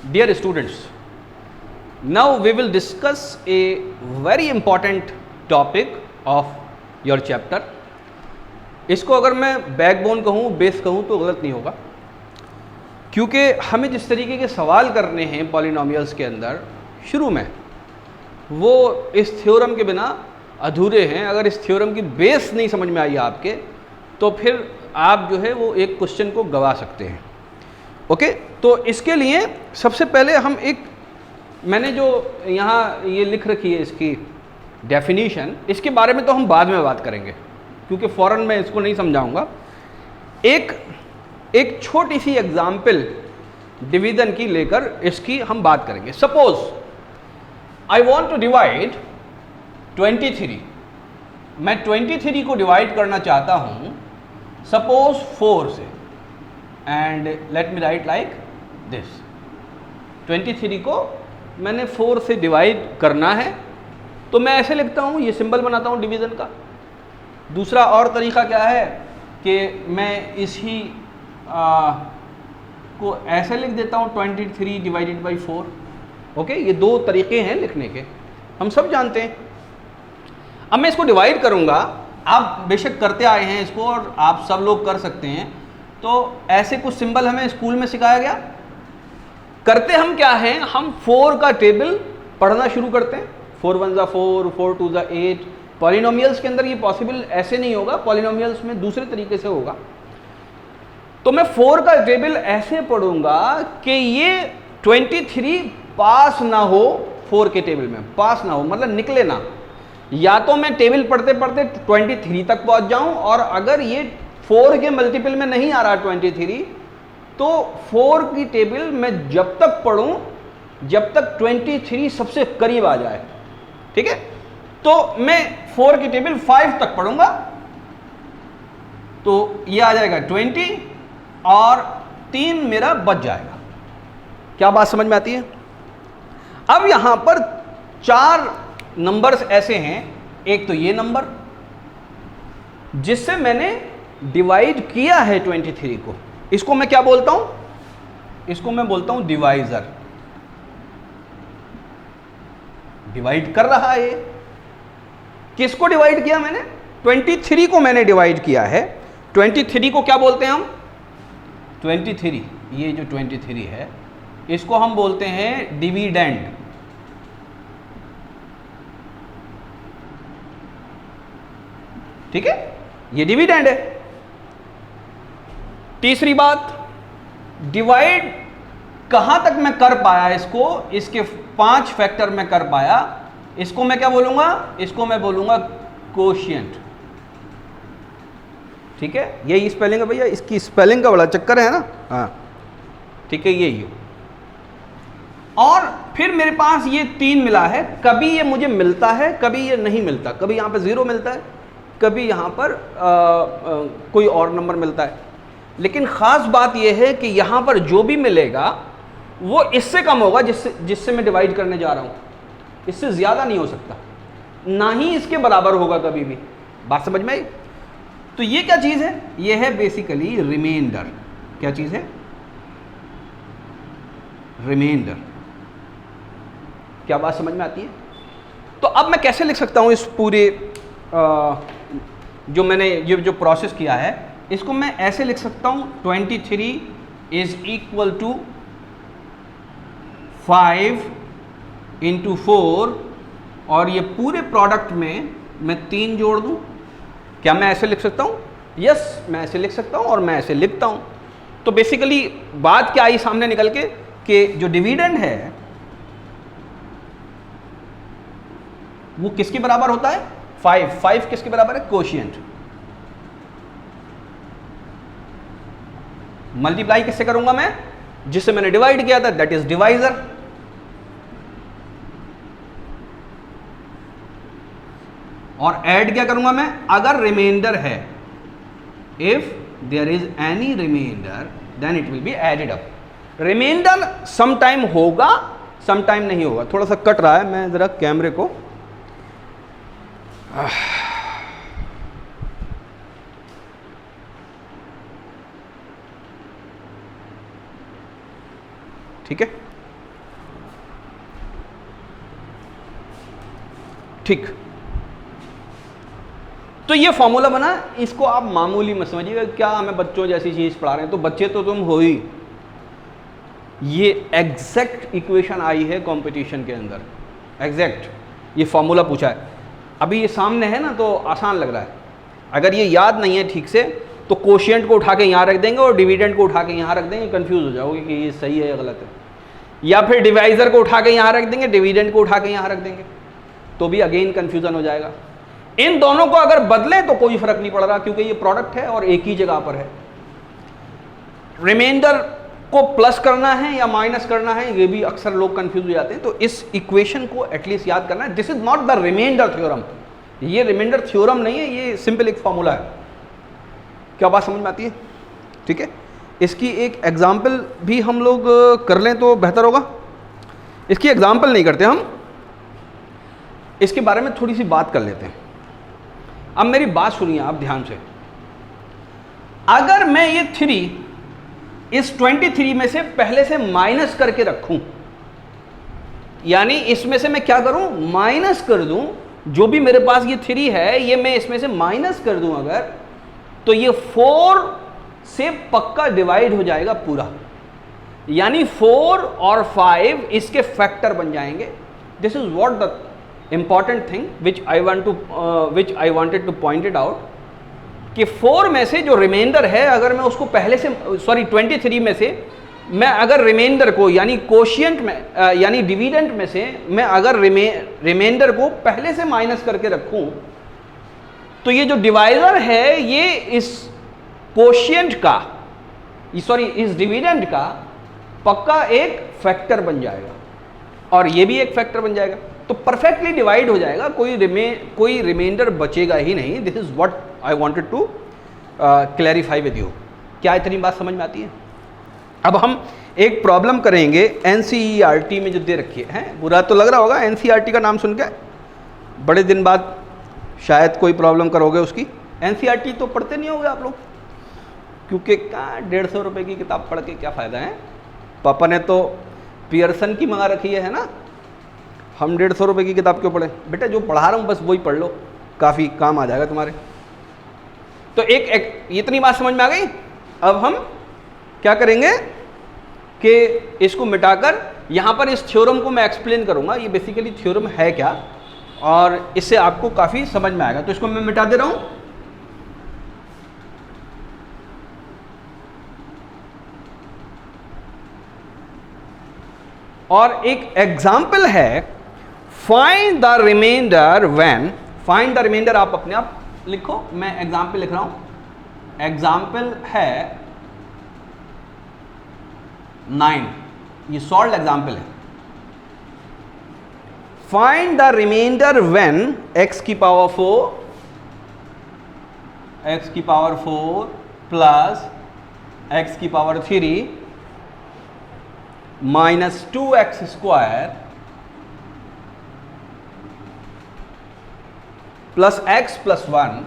Dear students, now we will discuss a very important topic of your chapter. इसको अगर मैं backbone कहूँ, base कहूँ तो गलत नहीं होगा, क्योंकि हमें जिस तरीके के सवाल करने हैं पॉलिनोमियल्स के अंदर शुरू में, वो इस थ्योरम के बिना अधूरे हैं. अगर इस थ्योरम की बेस नहीं समझ में आई आपके, तो फिर आप जो है वो एक क्वेश्चन को गवा सकते हैं. ओके, तो इसके लिए सबसे पहले हम मैंने जो यहाँ ये लिख रखी है इसकी डेफिनीशन, इसके बारे में तो हम बाद में बात करेंगे, क्योंकि फ़ौरन मैं इसको नहीं समझाऊंगा. एक छोटी सी एग्जाम्पल डिवीज़न की लेकर इसकी हम बात करेंगे. Suppose I want to divide 23. मैं 23 को डिवाइड करना चाहता हूँ सपोज 4 से, and let me right like this. 23 को मैंने 4 से डिवाइड करना है, तो मैं ऐसे लिखता हूँ, ये सिंबल बनाता हूँ डिवीज़न का. दूसरा और तरीक़ा क्या है कि मैं इसी को ऐसे लिख देता हूँ 23 डिवाइडेड बाई 4. ओके, ये दो तरीक़े हैं लिखने के, हम सब जानते हैं. अब मैं इसको डिवाइड करूँगा, आप बेशक करते आए हैं इसको और आप सब लोग कर सकते हैं. तो ऐसे कुछ सिंबल हमें स्कूल में सिखाया गया. करते हम क्या हैं, हम 4 का टेबल पढ़ना शुरू करते हैं. 4 1 जा 4, 4 2 जा 8. पॉलिनोमियल्स के अंदर ये पॉसिबल ऐसे नहीं होगा, पॉलिनोमियल्स में दूसरे तरीके से होगा. तो मैं 4 का टेबल ऐसे पढ़ूंगा कि ये 23 पास ना हो, 4 के टेबल में पास ना हो, मतलब निकले ना. या तो मैं टेबल पढ़ते पढ़ते 23 तक पहुंच जाऊं, और अगर ये 4 के मल्टीपल में नहीं आ रहा 23, तो 4 की टेबल मैं जब तक पढ़ूं जब तक 23 सबसे करीब आ जाए. ठीक है, तो मैं 4 की टेबल 5 तक पढ़ूंगा, तो ये आ जाएगा 20 और 3 मेरा बच जाएगा. क्या बात समझ में आती है? अब यहां पर 4 नंबर्स ऐसे हैं. एक तो ये नंबर जिससे मैंने डिवाइड किया है 23 को, इसको मैं क्या बोलता हूं? इसको मैं बोलता हूं डिवाइजर. डिवाइड कर रहा है. किसको डिवाइड किया मैंने? 23 को मैंने डिवाइड किया है. 23 को क्या बोलते हैं हम? 23, ये जो 23 है, इसको हम बोलते हैं डिविडेंड. ठीक है, ये डिविडेंड है. तीसरी बात, डिवाइड कहां तक मैं कर पाया इसको, इसके 5 फैक्टर में कर पाया. इसको मैं क्या बोलूंगा? इसको मैं बोलूंगा कोशिएंट. ठीक है, यही स्पेलिंग है भैया, इसकी स्पेलिंग का बड़ा चक्कर है ना. हाँ ठीक है, यही. और फिर मेरे पास ये 3 मिला है. कभी ये मुझे मिलता है, कभी ये नहीं मिलता. कभी यहां पे 0 मिलता है, कभी यहां पर कोई और नंबर मिलता है. लेकिन ख़ास बात यह है कि यहाँ पर जो भी मिलेगा वो इससे कम होगा जिससे मैं डिवाइड करने जा रहा हूँ. इससे ज़्यादा नहीं हो सकता, ना ही इसके बराबर होगा कभी भी. बात समझ में आई? तो ये क्या चीज़ है? ये है बेसिकली रिमाइंडर. क्या चीज़ है? रिमाइंडर. क्या बात समझ में आती है? तो अब मैं कैसे लिख सकता हूँ इस पूरे जो मैंने ये जो प्रोसेस किया है, इसको मैं ऐसे लिख सकता हूँ 23 इज इक्वल टू 5 इंटू 4, और ये पूरे प्रोडक्ट में मैं 3 जोड़ दूँ. क्या मैं ऐसे लिख सकता हूँ? यस, मैं ऐसे लिख सकता हूँ और मैं ऐसे लिखता हूँ. तो बेसिकली बात क्या आई सामने निकल के कि जो डिविडेंड है वो किसके बराबर होता है? 5 किसके बराबर है? कोशिएंट. मल्टीप्लाई किससे करूंगा मैं? जिससे मैंने डिवाइड किया था, दैट इज डिवाइजर. और ऐड क्या करूंगा मैं? अगर रिमाइंडर है, if there is any remainder then it will be added up. Remainder some time होगा, सम टाइम नहीं होगा. थोड़ा सा कट रहा है, मैं जरा कैमरे को ठीक है. ठीक, तो ये फॉर्मूला बना, इसको आप मामूली मत समझिएगा, क्या हमें बच्चों जैसी चीज पढ़ा रहे हैं, तो बच्चे तो तुम हो ही। ये एग्जैक्ट इक्वेशन आई है कंपटीशन के अंदर, एग्जैक्ट ये फॉर्मूला पूछा है। अभी ये सामने है ना तो आसान लग रहा है, अगर ये याद नहीं है ठीक से तो कोशिएंट को उठा के यहाँ रख देंगे और डिविडेंड को उठा के यहाँ रख देंगे, कंफ्यूज हो जाओगे कि ये सही है या गलत है। या फिर डिवाइजर को उठा के यहाँ रख देंगे, डिविडेंड को उठा के यहाँ रख देंगे, तो भी अगेन कंफ्यूजन हो जाएगा। इन दोनों को अगर बदलें तो कोई फर्क नहीं पड़ रहा, क्योंकि ये प्रोडक्ट है और एक ही जगह पर है। रिमाइंडर को प्लस करना है या माइनस करना है, ये भी अक्सर लोग कंफ्यूज हो जाते हैं, तो इस इक्वेशन को एटलीस्ट याद करना है। This is not the remainder theorem, ये रिमाइंडर थ्योरम नहीं है, ये सिंपल एक फॉर्मूला है। क्या बात समझ में आती है? ठीक है, इसकी एक एग्जाम्पल भी हम लोग कर लें तो बेहतर होगा। इसकी एग्जाम्पल नहीं करते हम, इसके बारे में थोड़ी सी बात कर लेते हैं। अब मेरी बात सुनिए आप ध्यान से, अगर मैं ये 3 इस 23 में से पहले से माइनस करके रखूं, यानी इसमें से मैं क्या करूं, माइनस कर दूं, जो भी मेरे पास ये 3 है ये मैं इसमें से माइनस कर दूं अगर, तो ये 4 से पक्का डिवाइड हो जाएगा पूरा, यानी 4 और 5 इसके फैक्टर बन जाएंगे। This is what the important thing which I wanted two point it out, कि 4 में से जो रिमाइंडर है, अगर मैं उसको पहले से 23 में से मैं अगर रिमाइंडर को यानी कोशिएंट में यानी डिविडेंड में से मैं अगर रिमाइंडर को पहले से माइनस करके रखूं, तो ये जो डिवाइजर है ये इस कोशिएंट का इस डिविडेंड का पक्का एक फैक्टर बन जाएगा, और ये भी एक फैक्टर बन जाएगा, तो परफेक्टली डिवाइड हो जाएगा, कोई रिमाइंडर बचेगा ही नहीं। This is what I wanted to clarify with you. क्या इतनी बात समझ में आती है? अब हम एक प्रॉब्लम करेंगे एनसीईआरटी में जो दे रखी है। बुरा तो लग रहा होगा एनसीईआरटी का नाम सुन के, बड़े दिन बाद शायद कोई प्रॉब्लम करोगे उसकी। एनसीईआरटी तो पढ़ते नहीं होगे आप लोग, क्योंकि कहाँ 150 रुपये की किताब पढ़ के क्या फ़ायदा है। पापा ने तो पियर्सन की मंगा रखी है ना, हम 150 रुपये की किताब क्यों पढ़े? बेटा जो पढ़ा रहा हूँ बस वही पढ़ लो, काफ़ी काम आ जाएगा तुम्हारे। तो एक इतनी बात समझ में आ गई। अब हम क्या करेंगे कि इसको मिटाकर यहाँ पर इस थ्योरम को मैं एक्सप्लेन करूँगा, ये बेसिकली थ्योरम है क्या, और इससे आपको काफ़ी समझ में आएगा। तो इसको मैं मिटा दे रहा हूँ। और एक एग्जाम्पल है, find the remainder when, find the remainder आप अपने आप लिखो, मैं एग्जाम्पल लिख रहा हूं। एग्जाम्पल है 9, ये सॉल्व एग्जाम्पल है। Find the remainder when x की पावर 4 प्लस x की power 3 minus 2x square plus x plus 1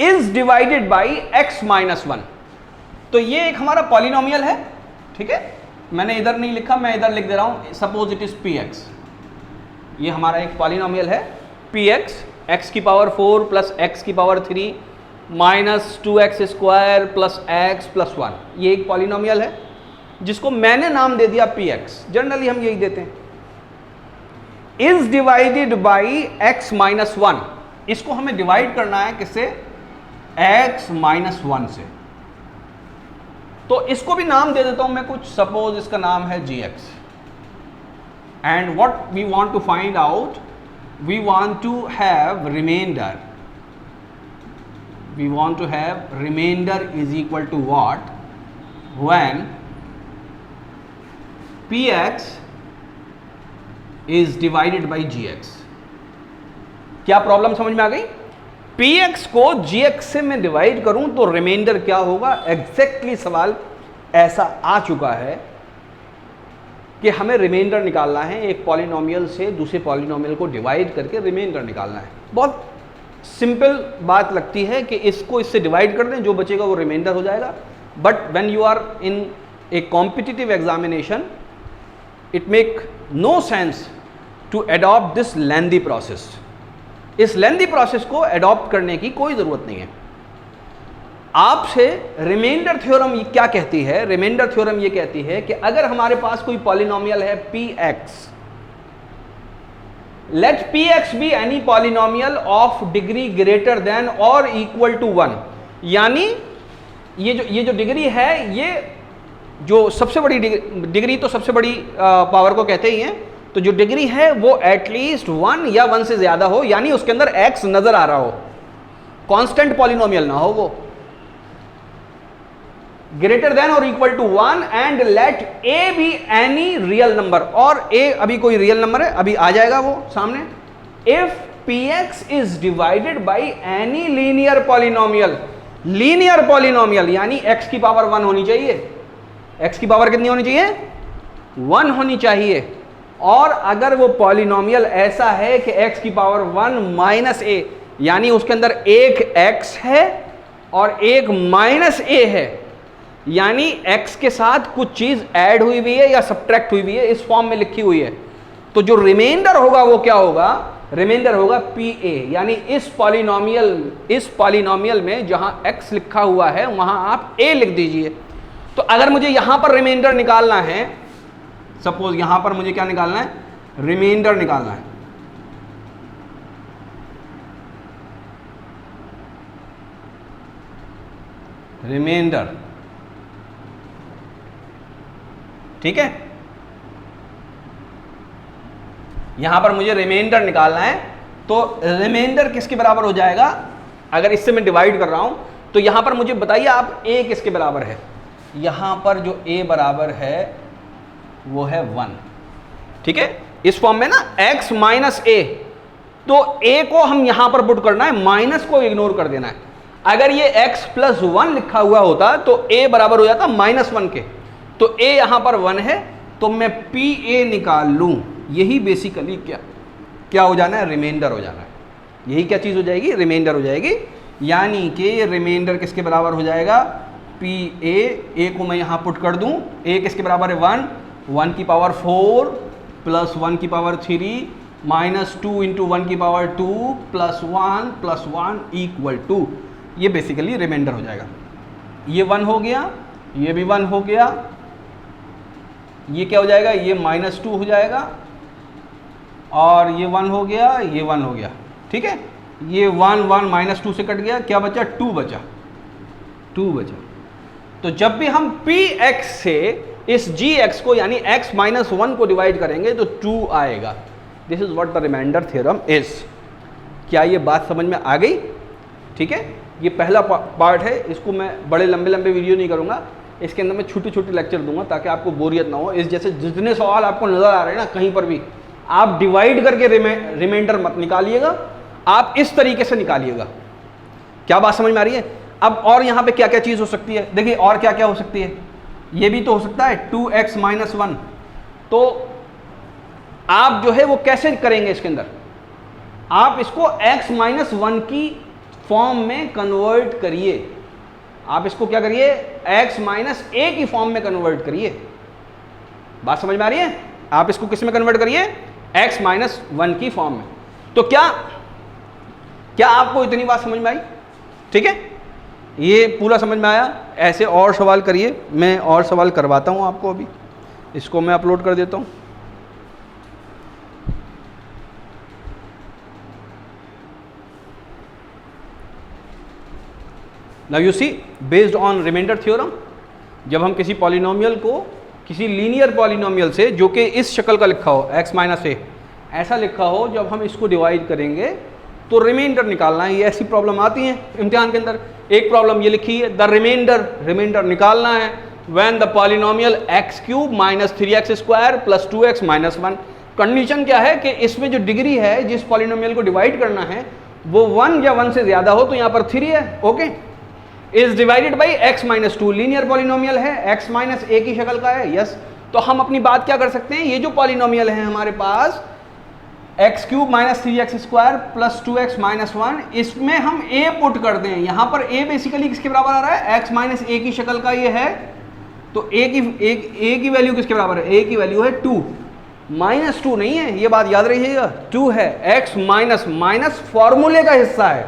is divided by x minus 1। तो ये एक हमारा पॉलिनोमियल है, ठीक है, मैंने इधर नहीं लिखा, मैं इधर लिख दे रहा हूं, सपोज इट इज px। ये हमारा एक पॉलिनोमियल है px, x की पावर 4 प्लस x की power 3 minus 2x square plus x plus 1, ये एक पॉलिनोमियल है जिसको मैंने नाम दे दिया px, जनरली हम यही देते हैं। Is divided by x minus 1, इसको हमें डिवाइड करना है किससे, x माइनस 1 से। तो इसको भी नाम दे देता हूं मैं कुछ, सपोज इसका नाम है gx। And what we want to find out, we want to have remainder, we want to have remainder is equal to what when px is divided by gx। क्या प्रॉब्लम समझ में आ गई? px को gx से मैं divide करूं तो reminder क्या होगा, एग्जैक्टली सवाल ऐसा आ चुका है कि हमें रिमाइंडर निकालना है, एक पॉलिनोमियल से दूसरे पॉलिनोमियल को डिवाइड करके रिमाइंडर निकालना है। बहुत सिंपल बात लगती है कि इसको इससे डिवाइड कर दें, जो बचेगा वो रिमाइंडर हो जाएगा। But when you are in a competitive examination it make no sense to adopt this lengthy process. इस लेंदी प्रोसेस को अडॉप्ट करने की कोई ज़रूरत नहीं है। आपसे रिमाइंडर थ्योरम क्या कहती है? रिमाइंडर थ्योरम ये कहती है कि अगर हमारे पास कोई पॉलिनोमियल है px, let px be any polynomial of degree greater than or equal to 1, यानी ये जो डिग्री है, ये जो सबसे बड़ी डिग्री तो सबसे बड़ी पावर को कहते ही हैं, तो जो डिग्री है वो एटलीस्ट 1 या 1 से ज्यादा हो, यानी उसके अंदर x नजर आ रहा हो, कांस्टेंट पॉलिनोमियल ना हो वो, ग्रेटर देन और equal to 1 and let a be any real number, और a अभी कोई रियल नंबर है, अभी आ जाएगा वो सामने। If px is divided by any linear polynomial, linear polynomial यानी x की पावर 1 होनी चाहिए। x की पावर कितनी होनी चाहिए? 1 होनी चाहिए। और अगर वो पॉलिनोमियल ऐसा है कि x की पावर 1 माइनस a, यानी उसके अंदर एक x है और एक माइनस a है, यानी x के साथ कुछ चीज ऐड हुई हुई है या सब्ट्रैक्ट हुई हुई है, इस फॉर्म में लिखी हुई है, तो जो रिमाइंडर होगा वो क्या होगा? रिमाइंडर होगा pa, यानी इस पॉलिनोमियल में जहां x लिखा हुआ है वहां आप a लिख दीजिए। तो अगर मुझे यहां पर रिमाइंडर निकालना है, सपोज यहां पर मुझे क्या निकालना है? रिमाइंडर निकालना है। रिमाइंडर, ठीक है, यहां पर मुझे रिमाइंडर निकालना है, तो रिमाइंडर किसके बराबर हो जाएगा? अगर इससे मैं डिवाइड कर रहा हूं तो यहां पर मुझे बताइए आप a किसके बराबर है? यहां पर जो a बराबर है वो है 1, ठीक है, इस फॉर्म में ना x माइनस a, तो a को हम यहां पर पुट करना है, माइनस को इग्नोर कर देना है। अगर ये x प्लस 1 लिखा हुआ होता तो a बराबर हो जाता -1 के, तो a यहां पर 1 है, तो मैं pa निकाल लूं, यही बेसिकली क्या हो जाना है? रिमाइंडर हो जाना है। यही क्या चीज हो जाएगी? रिमाइंडर हो जाएगी, यानी कि रिमाइंडर किसके बराबर हो जाएगा? pa, a को मैं यहां पुट कर दूं, a किसके बराबर है? 1 की पावर 4 प्लस 1 की पावर 3 माइनस 2 इंटू 1 की पावर 2 प्लस 1 इक्वल टू, ये बेसिकली रिमाइंडर हो जाएगा। ये 1 हो गया, ये भी 1 हो गया, ये क्या हो जाएगा? ये -2 हो जाएगा, और ये 1 हो गया, ये 1 हो गया, ठीक है, ये 1 -2 से कट गया, क्या बचा? 2 बचा। तो जब भी हम px से इस gx को यानी x माइनस 1 को डिवाइड करेंगे तो 2 आएगा। This is what the remainder theorem is. क्या ये बात समझ में आ गई? ठीक है, ये पहला पार्ट है, इसको मैं बड़े लंबे वीडियो नहीं करूंगा, इसके अंदर मैं छोटे लेक्चर दूंगा ताकि आपको बोरियत ना हो। इस जैसे जितने सवाल आपको नजर आ रहे हैं ना, कहीं पर भी आप डिवाइड करके रिमाइंडर मत निकालिएगा, आप इस तरीके से निकालिएगा। क्या बात समझ में आ रही है? अब और यहाँ पे क्या क्या चीज़ हो सकती है, देखिए और क्या क्या हो सकती है। ये भी तो हो सकता है 2x माइनस 1, तो आप जो है वो कैसे करेंगे? इसके अंदर आप इसको x माइनस 1 की फॉर्म में कन्वर्ट करिए। आप इसको क्या करिए? x माइनस a की फॉर्म में कन्वर्ट करिए। बात समझ में आ रही है? आप इसको किस में कन्वर्ट करिए? x माइनस 1 की फॉर्म में। तो क्या आपको इतनी बात समझ में आई? ठीक है, ये पूरा समझ में आया? ऐसे और सवाल करिए, मैं और सवाल करवाता हूं आपको। अभी इसको मैं अपलोड कर देता हूं। Now you see, based on remainder theorem, जब हम किसी पॉलिनोमियल को किसी लीनियर पॉलिनोमियल से जो कि इस शक्ल का लिखा हो x माइनस a ऐसा लिखा हो, जब हम इसको डिवाइड करेंगे तो रिमाइंडर निकालना है। ये ऐसी प्रॉब्लम आती है इम्तिहान के अंदर। एक प्रॉब्लम ये लिखी है, द रिमाइंडर निकालना है when the polynomial x cube minus 3x square plus 2x minus 1। Condition क्या है कि इसमें जो डिग्री है जिस पॉलिनोमियल को डिवाइड करना है वो 1 या 1 से ज्यादा हो, तो यहाँ पर 3 है, okay. Is divided by x minus 2, linear polynomial है, x माइनस a की शक्ल का है, यस। तो हम अपनी बात क्या कर सकते हैं, ये जो पॉलिनोमियल है हमारे पास x cube minus 3x square plus 2x minus 1, इसमें हम a पुट कर दें। यहाँ पर a बेसिकली किसके बराबर आ रहा है? x माइनस a की शक्ल का ये है, तो a की वैल्यू किसके बराबर है? a की वैल्यू है 2, -2 नहीं है, ये बात याद रखिएगा, 2 है। x माइनस, माइनस फॉर्मूले का हिस्सा है,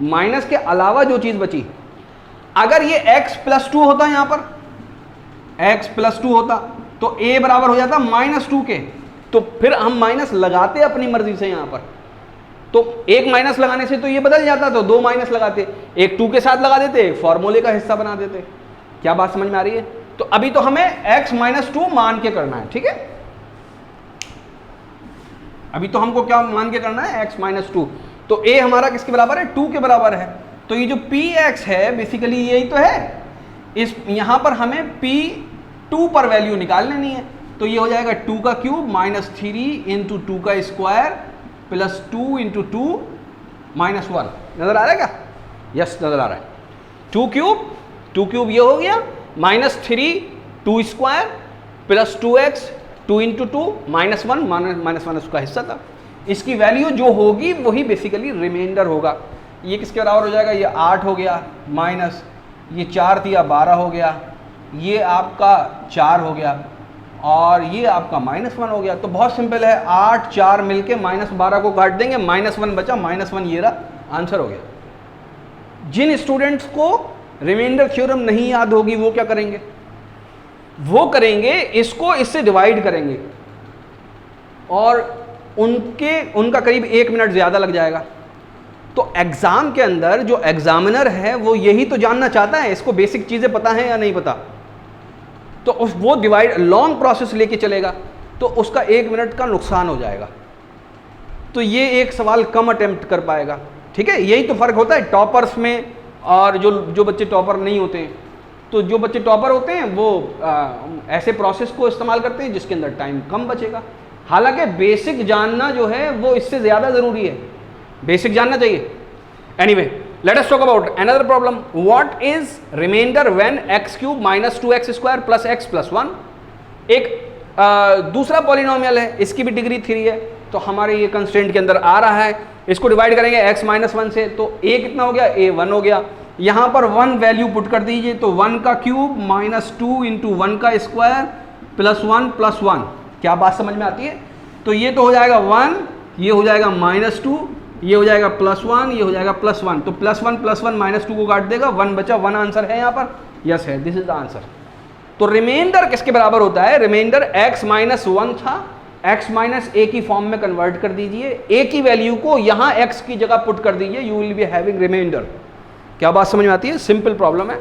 माइनस के अलावा जो चीज बची। अगर ये x + 2 होता, यहां पर x + 2 होता तो a बराबर हो जाता -2 के, तो फिर हम माइनस लगाते अपनी मर्जी से यहां पर, तो एक माइनस लगाने से तो ये बदल जाता, तो 2 माइनस लगाते, एक 2 के साथ लगा देते, एक फॉर्मूले का हिस्सा बना देते। क्या बात समझ में आ रही है? तो अभी तो हमें x - 2 मान के करना है, ठीक है। अभी तो हमको क्या मान के करना है, x - 2। तो a हमारा किसके बराबर है, 2 के बराबर है। तो ये जो px है बेसिकली यही तो है, इस यहां पर हमें p2 पर वैल्यू निकाल लेनी है। तो ये हो जाएगा 2 का क्यूब -3 × 2 का स्क्वायर प्लस 2 × 2 -1। नजर आ रहा है क्या? यस नजर आ रहा है। 2 क्यूब ये हो गया, -3 2 स्क्वायर प्लस 2x 2 × 2 -1 उसका हिस्सा था। इसकी वैल्यू जो होगी वही बेसिकली रिमाइंडर होगा। ये किसके बराबर हो जाएगा, ये 8 हो गया, माइनस ये 4 दिया 12 हो गया, ये आपका 4 हो गया और ये आपका -1 हो गया। तो बहुत सिंपल है, 8 4 मिलके -12 को काट देंगे, -1 बचा, -1 ये रहा, आंसर हो गया। जिन स्टूडेंट्स को रिमाइंडर थ्योरम नहीं याद होगी वो क्या करेंगे, वो करेंगे इसको इससे डिवाइड करेंगे और उनका करीब 1 मिनट ज़्यादा लग जाएगा। तो एग्ज़ाम के अंदर जो एग्जामिनर है वो यही तो जानना चाहता है, इसको बेसिक चीज़ें पता हैं या नहीं पता। तो वो डिवाइड लॉन्ग प्रोसेस लेके चलेगा तो उसका 1 मिनट का नुकसान हो जाएगा। तो ये एक सवाल कम अटेम्प्ट कर पाएगा, ठीक है। यही तो फ़र्क होता है टॉपर्स में और जो बच्चे टॉपर नहीं होते हैं। तो जो बच्चे टॉपर होते हैं वो ऐसे प्रोसेस को इस्तेमाल करते हैं जिसके अंदर टाइम कम बचेगा। हालांकि बेसिक जानना जो है वो इससे ज़्यादा ज़रूरी है, बेसिक जानना चाहिए। Anyway, let us talk about another problem. What is remainder when x³ - 2x² + x + 1। एक दूसरा पॉलिनोमियल है, इसकी भी डिग्री 3 है, तो हमारे ये कंस्ट्रेंट के अंदर आ रहा है। इसको डिवाइड करेंगे x - 1 से, तो a कितना हो गया, a 1 हो गया। यहाँ पर 1 वैल्यू पुट कर दीजिए, तो 1 का क्यूब -2 × 1 का स्क्वायर प्लस 1 + 1। क्या बात समझ में आती है? तो ये तो हो जाएगा 1, ये हो जाएगा -2, ये हो जाएगा +1, ये हो जाएगा +1। तो +1 + 1 -2 को काट देगा, 1 बचा, 1 आंसर है यहाँ पर, यस है, दिस इज द आंसर। तो रिमाइंडर किसके बराबर होता है, रिमाइंडर x - 1 था, x - a की फॉर्म में कन्वर्ट कर दीजिए, a की वैल्यू को यहाँ x की जगह पुट कर दीजिए, you will be having remainder. क्या बात समझ में आती है? सिंपल प्रॉब्लम है।